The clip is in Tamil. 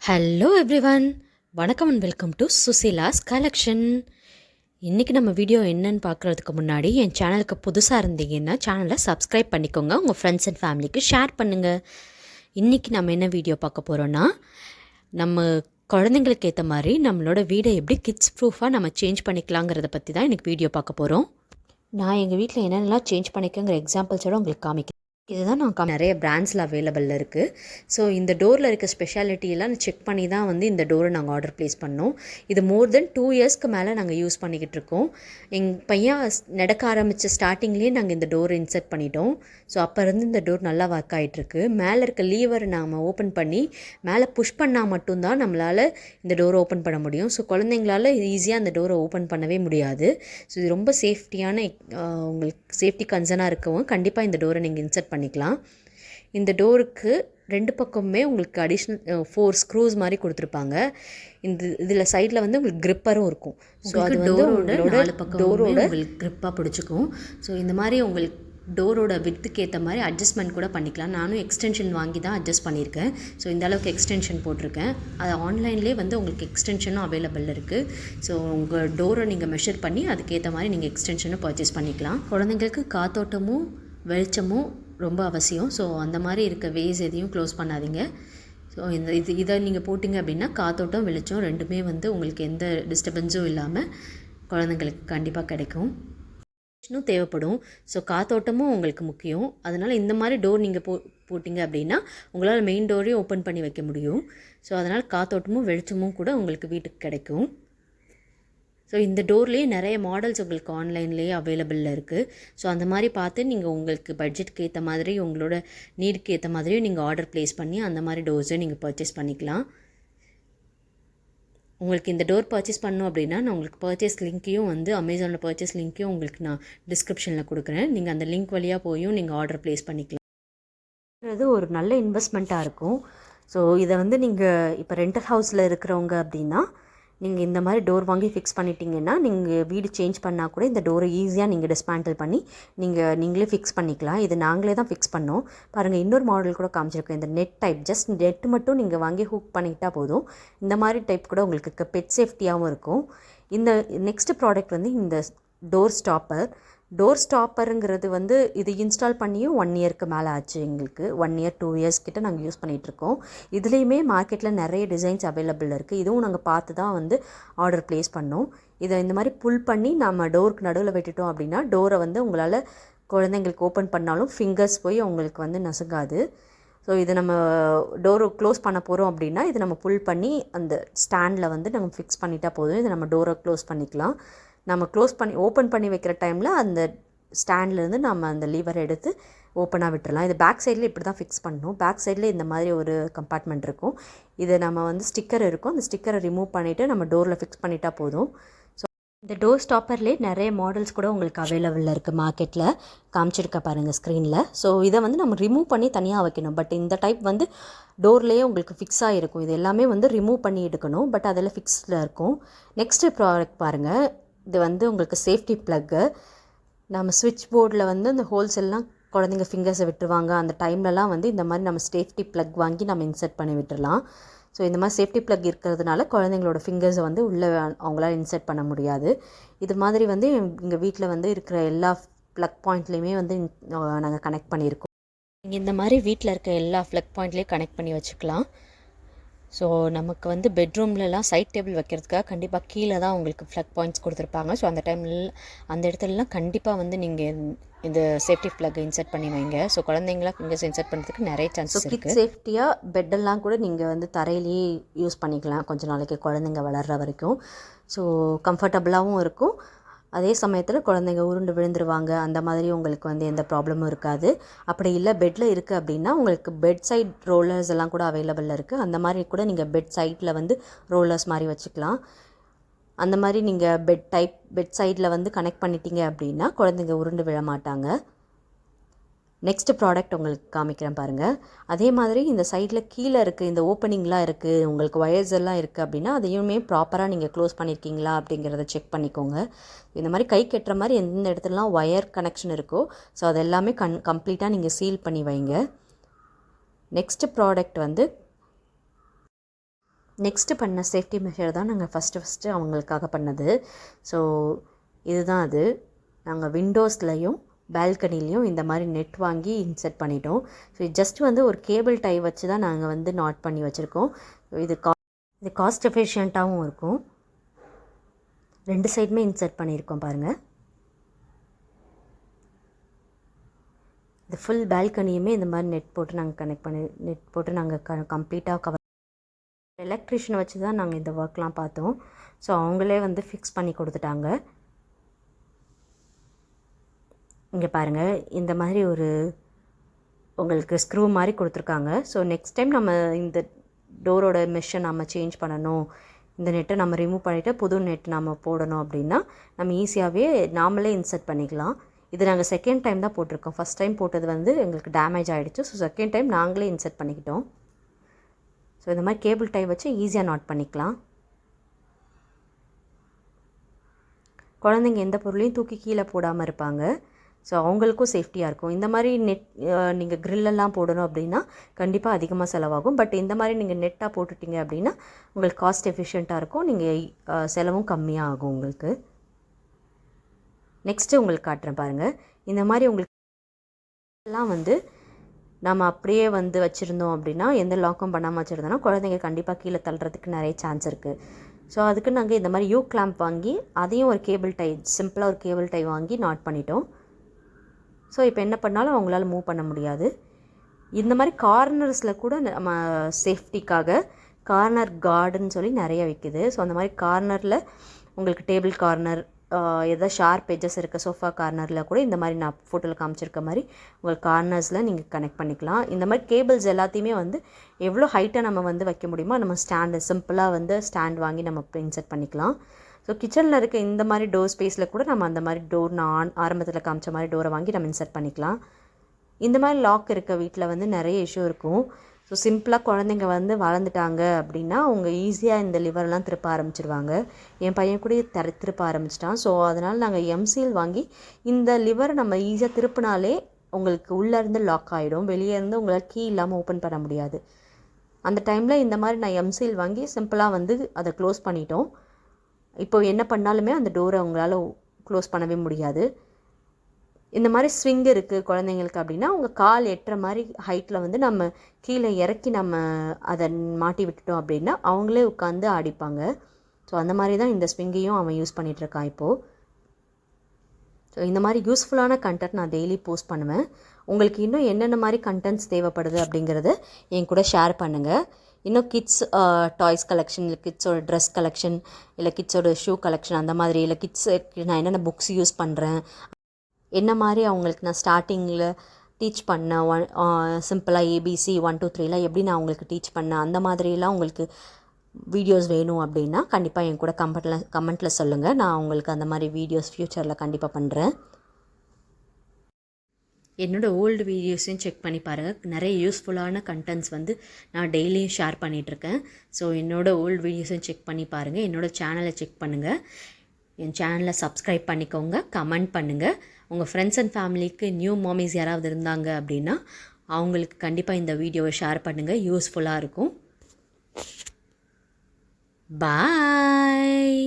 ஹலோ எவ்ரிவன், வணக்கம் அண்ட் வெல்கம் டு சுசீலாஸ் கலெக்ஷன். இன்றைக்கி நம்ம வீடியோ என்னன்னு பார்க்குறதுக்கு முன்னாடி என் சேனலுக்கு புதுசாக இருந்தீங்கன்னா சேனலை சப்ஸ்கிரைப் பண்ணிக்கோங்க, உங்கள் ஃப்ரெண்ட்ஸ் அண்ட் ஃபேமிலிக்கு ஷேர் பண்ணுங்கள். இன்றைக்கி நம்ம என்ன வீடியோ பார்க்க போகிறோன்னா, நம்ம குழந்தைங்களுக்கு ஏற்ற மாதிரி நம்மளோட வீடை எப்படி கிட்ஸ் ப்ரூஃபாக நம்ம சேஞ்ச் பண்ணிக்கலாங்கிறத பற்றி தான் இன்றைக்கி வீடியோ பார்க்க போகிறோம். நான் எங்கள் வீட்டில் என்னென்னலாம் சேஞ்ச் பண்ணிக்கங்கிற எக்ஸாம்பிள்ஸோடு உங்களுக்கு காமிக்கிறேன். இதுதான் நான் நிறைய பிராண்ட்ஸில் அவைலபிளில் இருக்குது. ஸோ இந்த டோரில் இருக்க ஸ்பெஷாலிட்டியெல்லாம் செக் பண்ணி தான் வந்து இந்த டோரை நாங்கள் ஆர்டர் ப்ளேஸ் பண்ணோம். இது மோர் தென் 2 இயர்ஸ்க்கு மேலே நாங்கள் யூஸ் பண்ணிக்கிட்டு இருக்கோம். எங்கள் பையன் நடக்க ஆரம்பித்த ஸ்டார்டிங்லேயே நாங்கள் இந்த டோரை இன்சர்ட் பண்ணிட்டோம். ஸோ அப்போ இருந்து இந்த டோர் நல்லா ஒர்க் ஆகிட்டுருக்கு. மேலே இருக்க லீவரை நாம் ஓப்பன் பண்ணி மேலே புஷ் பண்ணால் மட்டும்தான் நம்மளால் இந்த டோரை ஓப்பன் பண்ண முடியும். ஸோ குழந்தைங்களால் ஈஸியாக அந்த டோரை ஓப்பன் பண்ணவே முடியாது. ஸோ இது ரொம்ப சேஃப்டியான உங்களுக்கு சேஃப்டி கன்சர்னாக இருக்கவும் கண்டிப்பாக இந்த டோரை நீங்கள் இன்சர்ட் பண்ணிக்கலாம். இந்த டோருக்கு 2 பக்கமுமே உங்களுக்கு அடிஷ்னல் 4 ஸ்க்ரூஸ் மாதிரி கொடுத்துருப்பாங்க. இதில் சைடில் வந்து உங்களுக்கு கிரிப்பரும் இருக்கும். ஸோ அது வந்து உங்களோட டோரோட உங்களுக்கு கிரிப்பாக பிடிச்சிக்கும். ஸோ இந்த மாதிரி உங்களுக்கு டோரோட வித்துக்கு ஏற்ற மாதிரி அட்ஜஸ்ட்மெண்ட் கூட பண்ணிக்கலாம். நானும் எக்ஸ்டென்ஷன் வாங்கி தான் அட்ஜஸ்ட் பண்ணியிருக்கேன். ஸோ இந்த அளவுக்கு எக்ஸ்டென்ஷன் போட்டிருக்கேன். அது ஆன்லைன்லேயே வந்து உங்களுக்கு எக்ஸ்டென்ஷனும் அவைலபிள் இருக்குது. ஸோ உங்கள் டோரை நீங்கள் மெஷர் பண்ணி அதுக்கேற்ற மாதிரி நீங்கள் எக்ஸ்டென்ஷனும் பர்ச்சேஸ் பண்ணிக்கலாம். குழந்தைங்களுக்கு காத்தோட்டமும் வெளிச்சமும் ரொம்ப அவசியம். ஸோ அந்த மாதிரி இருக்க வேஸ் எதையும் க்ளோஸ் பண்ணாதீங்க. ஸோ இதை நீங்கள் போட்டிங்க அப்படின்னா காத்தோட்டம் வெளிச்சம் ரெண்டுமே வந்து உங்களுக்கு எந்த டிஸ்டர்பன்ஸும் இல்லாமல் குழந்தைங்களுக்கு கண்டிப்பாக கிடைக்கும். இன்னும் தேவைப்படும். ஸோ காத்தோட்டமும் உங்களுக்கு முக்கியம். அதனால் இந்த மாதிரி டோர் நீங்கள் போட்டிங்க அப்படின்னா உங்களால் மெயின் டோரையும் ஓப்பன் பண்ணி வைக்க முடியும். ஸோ அதனால் காத்தோட்டமும் வெளிச்சமும் கூட உங்களுக்கு வீட்டுக்கு கிடைக்கும். ஸோ இந்த டோர்லேயே நிறைய மாடல்ஸ் உங்களுக்கு ஆன்லைன்லேயே அவைலபிளில் இருக்குது. ஸோ அந்த மாதிரி பார்த்து நீங்கள் உங்களுக்கு பட்ஜெட்டுக்கு ஏற்ற மாதிரி உங்களோட நீடுக்கு ஏற்ற மாதிரியும் நீங்கள் ஆர்டர் ப்ளேஸ் பண்ணி அந்த மாதிரி டோர்ஸையும் நீங்கள் பர்ச்சேஸ் பண்ணிக்கலாம். உங்களுக்கு இந்த டோர் பர்ச்சேஸ் பண்ணணும் அப்படின்னா நான் உங்களுக்கு பர்ச்சேஸ் லிங்க்கையும் வந்து அமேசானில் பர்ச்சேஸ் லிங்க்கையும் உங்களுக்கு நான் டிஸ்கிரிப்ஷனில் கொடுக்குறேன். நீங்கள் அந்த லிங்க் வழியாக போயும் நீங்கள் ஆர்டர் ப்ளேஸ் பண்ணிக்கலாம். இது ஒரு நல்ல இன்வெஸ்ட்மெண்ட்டாக இருக்கும். ஸோ இதை வந்து நீங்கள் இப்போ ரெண்டல் ஹவுஸில் இருக்கிறவங்க அப்படின்னா நீங்கள் இந்த மாதிரி டோர் வாங்கி ஃபிக்ஸ் பண்ணிட்டீங்கன்னா நீங்கள் வீடு சேஞ்ச் பண்ணால் கூட இந்த டோரை ஈஸியாக நீங்கள் டிஸ்மேண்டில் பண்ணி நீங்களே ஃபிக்ஸ் பண்ணிக்கலாம். இது நாங்களே தான் ஃபிக்ஸ் பண்ணோம். பாருங்கள், இன்னொரு மாடல் கூட காமிச்சிருக்கேன். இந்த நெட் டைப், ஜஸ்ட் நெட் மட்டும் நீங்கள் வாங்கி ஹூக் பண்ணிக்கிட்டால் போதும். இந்த மாதிரி டைப் கூட உங்களுக்கு பெட் சேஃப்டியாகவும் இருக்கும். இந்த நெக்ஸ்ட் ப்ராடக்ட் வந்து இந்த டோர் ஸ்டாப்பர். டோர் ஸ்டாப்பருங்கிறது வந்து இது இன்ஸ்டால் பண்ணியும் 1 இயருக்கு மேலே ஆச்சு எங்களுக்கு. 1 இயர் 2 இயர்ஸ் கிட்ட நாங்கள் யூஸ் பண்ணிகிட்ருக்கோம். இதுலேயுமே மார்க்கெட்டில் நிறைய டிசைன்ஸ் அவைலபிள் இருக்குது. இதுவும் நாங்கள் பார்த்து தான் வந்து ஆர்டர் ப்ளேஸ் பண்ணோம். இதை இந்த மாதிரி புல் பண்ணி நம்ம டோருக்கு நடுவில் விட்டுட்டோம் அப்படின்னா டோரை வந்து உங்களால் குழந்தைங்களுக்கு ஓப்பன் பண்ணாலும் ஃபிங்கர்ஸ் போய் உங்களுக்கு வந்து நசுங்காது. ஸோ இதை நம்ம டோரை க்ளோஸ் பண்ண போகிறோம் அப்படின்னா இதை நம்ம புல் பண்ணி அந்த ஸ்டாண்டில் வந்து நம்ம ஃபிக்ஸ் பண்ணிட்டா போதும். இதை நம்ம டோரை க்ளோஸ் பண்ணிக்கலாம். நம்ம க்ளோஸ் பண்ணி ஓப்பன் பண்ணி வைக்கிற டைமில் அந்த ஸ்டாண்ட்லேருந்து நம்ம அந்த லீவரை எடுத்து ஓப்பனாக விட்டுறலாம். இது பேக் சைடில் இப்படி தான் ஃபிக்ஸ் பண்ணணும். பேக் சைடில் இந்த மாதிரி ஒரு கம்பார்ட்மெண்ட் இருக்கும். இது நம்ம வந்து ஸ்டிக்கர் இருக்கும். அந்த ஸ்டிக்கரை ரிமூவ் பண்ணிவிட்டு நம்ம டோரில் ஃபிக்ஸ் பண்ணிட்டா போதும். ஸோ இந்த டோர் ஸ்டாப்பர்லேயே நிறைய மாடல்ஸ் கூட உங்களுக்கு அவைலபிளில் இருக்குது. மார்க்கெட்டில் காமிச்சிருக்க பாருங்கள் ஸ்க்ரீனில். ஸோ இதை வந்து நம்ம ரிமூவ் பண்ணி தனியாக வைக்கணும். பட் இந்த டைப் வந்து டோர்லேயே உங்களுக்கு ஃபிக்ஸாக இருக்கும். இது எல்லாமே வந்து ரிமூவ் பண்ணி எடுக்கணும். பட் அதில் ஃபிக்ஸில் இருக்கும். நெக்ஸ்ட்டு ப்ராடக்ட் பாருங்கள். இது வந்து உங்களுக்கு சேஃப்டி ப்ளக்கு. நம்ம ஸ்விட்ச் போர்டில் வந்து இந்த ஹோல்ஸ் எல்லாம் குழந்தைங்க ஃபிங்கர்ஸை விட்டுருவாங்க. அந்த டைம்லலாம் வந்து இந்த மாதிரி நம்ம சேஃப்டி ப்ளக் வாங்கி நம்ம இன்சர்ட் பண்ணி விட்டுடலாம். ஸோ இந்த மாதிரி சேஃப்டி ப்ளக் இருக்கிறதுனால குழந்தைங்களோட ஃபிங்கர்ஸை வந்து உள்ளே அவங்களால இன்சர்ட் பண்ண முடியாது. இது மாதிரி வந்து எங்கள் வீட்டில் வந்து இருக்கிற எல்லா ப்ளக் பாயிண்ட்லேயுமே வந்து நாங்கள் கனெக்ட் பண்ணியிருக்கோம். நீங்கள் இந்த மாதிரி வீட்டில் இருக்க எல்லா ப்ளக் பாயிண்ட்லேயும் கனெக்ட் பண்ணி வச்சுக்கலாம். ஸோ நமக்கு வந்து பெட்ரூம்லலாம் சைட் டேபிள் வைக்கிறதுக்காக கண்டிப்பாக கீழே தான் உங்களுக்கு ஃப்ளக் பாயிண்ட்ஸ் கொடுத்துருப்பாங்க. ஸோ அந்த டைமில் அந்த இடத்துலலாம் கண்டிப்பாக வந்து நீங்கள் இந்த சேஃப்டி ஃப்ளக் இன்சர்ட் பண்ணி வைங்க. ஸோ குழந்தைங்களாம் ஃபிங்கர்ஸ் இன்சர்ட் பண்ணுறதுக்கு நிறைய சான்சஸ் இருக்குது. சேஃப்டியாக பெட்டெல்லாம் கூட நீங்கள் வந்து தரையிலேயே யூஸ் பண்ணிக்கலாம் கொஞ்சம் நாளைக்கு குழந்தைங்க வளர்கிற வரைக்கும். ஸோ கம்ஃபர்டபுளாகவும் இருக்கும். அதே சமயத்தில் குழந்தைங்க உருண்டு விழுந்துருவாங்க. அந்த மாதிரி உங்களுக்கு வந்து எந்த ப்ராப்ளமும் இருக்காது. அப்படி இல்லை பெட்டில் இருக்குது அப்படின்னா உங்களுக்கு பெட் சைட் ரோலர்ஸ் எல்லாம் கூட அவைலபிளில் இருக்குது. அந்த மாதிரி கூட நீங்கள் பெட் சைடில் வந்து ரோலர்ஸ் மாதிரி வச்சுக்கலாம். அந்த மாதிரி நீங்கள் பெட் சைடில் வந்து கனெக்ட் பண்ணிட்டீங்க அப்படின்னா குழந்தைங்க உருண்டு விழ மாட்டாங்க. நெக்ஸ்ட் ப்ராடக்ட் உங்களுக்கு காமிக்கிறேன் பாருங்கள். அதே மாதிரி இந்த சைடில் கீழே இருக்குது, இந்த ஓப்பனிங்லாம் இருக்குது, உங்களுக்கு ஒயர்ஸ் எல்லாம் இருக்குது அப்படின்னா அதையுமே ப்ராப்பராக நீங்கள் க்ளோஸ் பண்ணியிருக்கீங்களா அப்படிங்கிறத செக் பண்ணிக்கோங்க. இந்த மாதிரி கை கட்டுற மாதிரி எந்த இடத்துலலாம் ஒயர் கனெக்ஷன் இருக்கோ ஸோ அதெல்லாமே கம்ப்ளீட்டாக நீங்கள் சீல் பண்ணி வைங்க. நெக்ஸ்ட் ப்ராடக்ட் வந்து நெக்ஸ்ட்டு பண்ண சேஃப்டி மெஷர் தான் நாங்கள் ஃபஸ்ட்டு அவங்களுக்காக பண்ணது. ஸோ இதுதான் அது. நாங்கள் விண்டோஸ்லையும் பால்கனிலையும் இந்த மாதிரி நெட் வாங்கி இன்செர்ட் பண்ணிட்டோம். ஸோ ஜஸ்ட் வந்து ஒரு கேபிள் டை வச்சு தான் நாங்கள் வந்து நாட் பண்ணி வச்சுருக்கோம். இது காஸ்ட் எஃபிஷியண்ட்டாகவும் இருக்கும். 2 சைடுமே இன்செர்ட் பண்ணியிருக்கோம் பாருங்கள். இது ஃபுல் பால்கனியுமே இந்த மாதிரி நெட் போட்டு நாங்கள் கம்ப்ளீட்டாக கவர். எலக்ட்ரிஷியனை வச்சு தான் நாங்கள் இந்த ஒர்க்லாம் பார்த்தோம். ஸோ அவங்களே வந்து ஃபிக்ஸ் பண்ணி கொடுத்துட்டாங்க. இங்கே பாருங்கள், இந்த மாதிரி ஒரு உங்களுக்கு ஸ்க்ரூ மாதிரி கொடுத்துருக்காங்க. ஸோ நெக்ஸ்ட் டைம் நம்ம இந்த டோரோட மெஷ்ஷை நம்ம சேஞ்ச் பண்ணணும், இந்த நெட்டை நம்ம ரிமூவ் பண்ணிவிட்டு புது நெட் நம்ம போடணும் அப்படின்னா நம்ம ஈஸியாகவே நாமளே இன்சர்ட் பண்ணிக்கலாம். இது நாங்கள் செகண்ட் டைம் தான் போட்டிருக்கோம். ஃபஸ்ட் டைம் போட்டது வந்து எங்களுக்கு டேமேஜ் ஆகிடுச்சு. ஸோ செகண்ட் டைம் நாங்களே இன்சர்ட் பண்ணிக்கிட்டோம். ஸோ இந்த மாதிரி கேபிள் டை வச்சு ஈஸியாக நாட் பண்ணிக்கலாம். குழந்தைங்க எந்த பொருளையும் தூக்கி கீழே போடாமல் இருப்பாங்க. ஸோ அவங்களுக்கும் சேஃப்டியாக இருக்கும். இந்த மாதிரி நெட் நீங்கள் க்ரில்லெல்லாம் போடணும் அப்படின்னா கண்டிப்பாக அதிகமாக செலவாகும். பட் இந்த மாதிரி நீங்கள் நெட்டாக போட்டுட்டிங்க அப்படின்னா உங்களுக்கு காஸ்ட் எஃபிஷியண்ட்டாக இருக்கும். நீங்கள் செலவும் கம்மியாக ஆகும் உங்களுக்கு. நெக்ஸ்ட்டு உங்களுக்கு காட்டுறேன் பாருங்கள். இந்த மாதிரி உங்களுக்கு எல்லாம் வந்து நம்ம அப்படியே வந்து வச்சுருந்தோம் அப்படின்னா, எந்த லாக்கும் பண்ணாமல் வச்சுருந்தோன்னா குழந்தைங்க கண்டிப்பாக கீழே தள்ளுறதுக்கு நிறைய சான்ஸ் இருக்குது. ஸோ அதுக்கு நாங்கள் இந்த மாதிரி யூ கிளாம்ப் வாங்கி அதையும் ஒரு கேபிள் டை, சிம்பிளாக ஒரு கேபிள் டை வாங்கி நாட் பண்ணிட்டோம். ஸோ இப்போ என்ன பண்ணாலும் அவங்களால மூவ் பண்ண முடியாது. இந்த மாதிரி கார்னர்ஸில் கூட நம்ம சேஃப்டிக்காக கார்னர் கார்டுன்னு சொல்லி நிறைய விற்கிது. ஸோ அந்த மாதிரி கார்னரில் உங்களுக்கு டேபிள் கார்னர், எதாவது ஷார்ப் எட்ஜஸ் இருக்க சோஃபா கார்னரில் கூட இந்த மாதிரி நான் ஃபோட்டோவில் காமிச்சிருக்க மாதிரி உங்களுக்கு கார்னர்ஸில் நீங்கள் கனெக்ட் பண்ணிக்கலாம். இந்த மாதிரி கேபிள்ஸ் எல்லாத்தையுமே வந்து எவ்வளோ ஹைட்டாக நம்ம வந்து வைக்க முடியுமோ நம்ம சிம்பிளாக வந்து ஸ்டாண்ட் வாங்கி நம்ம இன்செர்ட் பண்ணிக்கலாம். ஸோ கிச்சனில் இருக்க இந்த மாதிரி டோர் ஸ்பேஸில் கூட நம்ம அந்த மாதிரி டோர், நான் ஆரம்பத்தில் காமிச்ச மாதிரி டோரை வாங்கி நம்ம இன்செர்ட் பண்ணிக்கலாம். இந்த மாதிரி லாக் இருக்க வீட்டில் வந்து நிறைய இஷ்யூ இருக்கும். ஸோ சிம்பிளாக குழந்தைங்க வந்து வளர்ந்துட்டாங்க அப்படின்னா அவங்க ஈஸியாக இந்த லிவர்லாம் திருப்ப ஆரம்பிச்சிருவாங்க. என் பையன் கூட திருப்ப ஆரம்பிச்சிட்டான். ஸோ அதனால் நாங்கள் எம்சீல் வாங்கி இந்த லிவரை நம்ம ஈஸியாக திருப்பினாலே உங்களுக்கு உள்ளேருந்து லாக் ஆகிடும். வெளியே இருந்து உங்களால் கீ இல்லாமல் ஓப்பன் பண்ண முடியாது. அந்த டைமில் இந்த மாதிரி நான் எம்சீல் வாங்கி சிம்பிளாக வந்து அதை க்ளோஸ் பண்ணிட்டோம். இப்போ என்ன பண்ணாலுமே அந்த டோரை உங்களால் க்ளோஸ் பண்ணவே முடியாது. இந்த மாதிரி ஸ்விங் இருக்குது குழந்தைங்களுக்கு அப்படின்னா உங்கள் கால் எட்டுற மாதிரி ஹைட்டில் வந்து நம்ம கீழே இறக்கி நம்ம அதை மாட்டி விட்டுட்டோம் அப்படின்னா அவங்களே உட்காந்து ஆடிப்பாங்க. ஸோ அந்த மாதிரி தான் இந்த ஸ்விங்கையும் அவன் யூஸ் பண்ணிகிட்ருக்கான் இப்போது. ஸோ இந்த மாதிரி யூஸ்ஃபுல்லான கண்டென்ட் நான் டெய்லி போஸ்ட் பண்ணுவேன். உங்களுக்கு இன்னும் என்னென்ன மாதிரி கண்டென்ட்ஸ் தேவைப்படுது அப்படிங்கிறத என் கூட ஷேர் பண்ணுங்கள். இன்னும் கிட்ஸ் டாய்ஸ் கலெக்ஷன், இல்லை கிட்ஸோட ட்ரெஸ் கலெக்ஷன், இல்லை கிட்ஸோட ஷூ கலெக்ஷன், அந்த மாதிரி, இல்லை கிட்ஸுக்கு நான் என்னென்ன புக்ஸ் யூஸ் பண்ணுறேன், என்ன மாதிரி அவங்களுக்கு நான் ஸ்டார்டிங்கில் டீச் பண்ணேன், சிம்பிளாக ABC 1 2 3லாம் எப்படி நான் அவங்களுக்கு டீச் பண்ணேன், அந்த மாதிரிலாம் உங்களுக்கு வீடியோஸ் வேணும் அப்படின்னா கண்டிப்பாக என் கூட கமெண்ட்டில் சொல்லுங்கள். நான் உங்களுக்கு அந்த மாதிரி வீடியோஸ் ஃப்யூச்சரில் கண்டிப்பாக பண்ணுறேன். என்னோடய ஓல்டு வீடியோஸையும் செக் பண்ணி பாருங்கள். நிறைய யூஸ்ஃபுல்லான கண்டென்ட்ஸ் வந்து நான் டெய்லியும் ஷேர் பண்ணிகிட்ருக்கேன். ஸோ என்னோடய ஓல்டு வீடியோஸையும் செக் பண்ணி பாருங்கள். என்னோடய சேனலை செக் பண்ணுங்கள். என் சேனலை சப்ஸ்கிரைப் பண்ணிக்கோங்க, கமெண்ட் பண்ணுங்கள். உங்கள் ஃப்ரெண்ட்ஸ் அண்ட் ஃபேமிலிக்கு நியூ மாமிஸ் யாராவது இருந்தாங்க அப்படின்னா அவங்களுக்கு கண்டிப்பாக இந்த வீடியோவை ஷேர் பண்ணுங்கள். யூஸ்ஃபுல்லாக இருக்கும். பாய்.